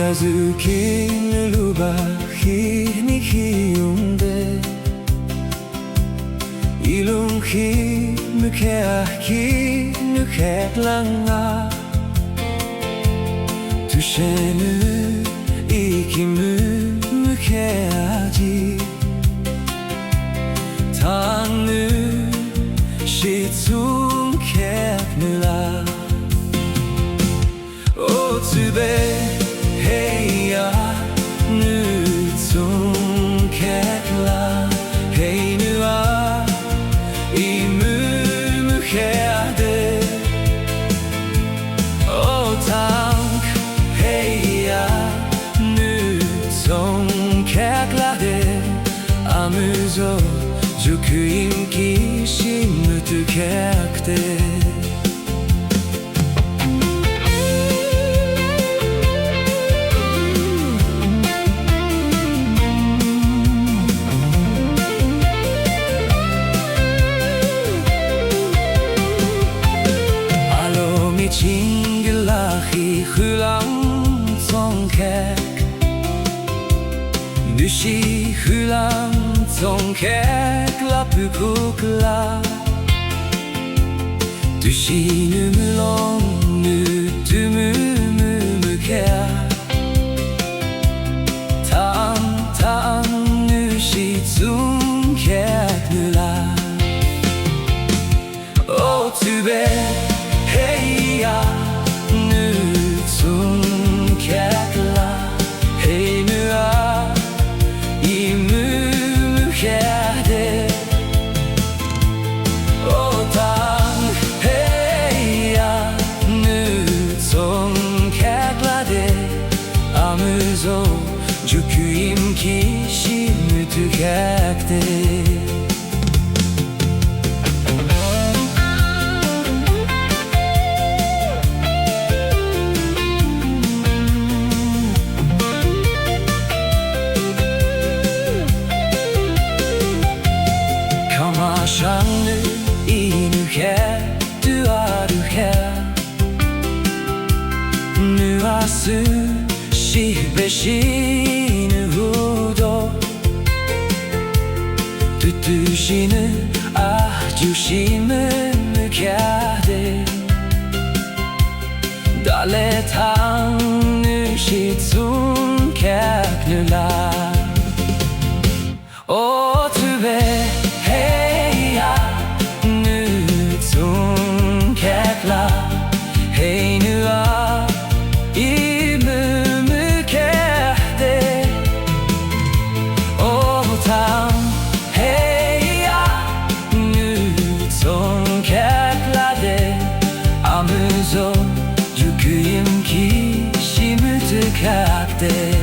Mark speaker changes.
Speaker 1: yazıkin luba hini hiyunde ilung hi Yimkhiung Langa düşenu ikimi keaji tanrı şitsun kepnula o tübe heya nütsun kepla heynua imü keade o tank heya nütsun keklade amüzo Chokri kişi mütükekte Alomi çinglahi hülam sonkek Düşi hülam sonkek la pukukla Düşinümlon nütümümükea Tan nüşitsun keknula O tübe heya nütsun kekla Heynua imümükede O tan heya nütsun keklade Amüzo Chokri kişi mütükekte Kamaşanlı inüke duaruke Nüası şihbeşini hudo Tütüşini ahcuşimi mükade Daletan nüşitsun keknula O tübe heya nütsun kekla Heynua imümükehde O tam heya nütsun keklade Amüzo Chokri kişi mütükekte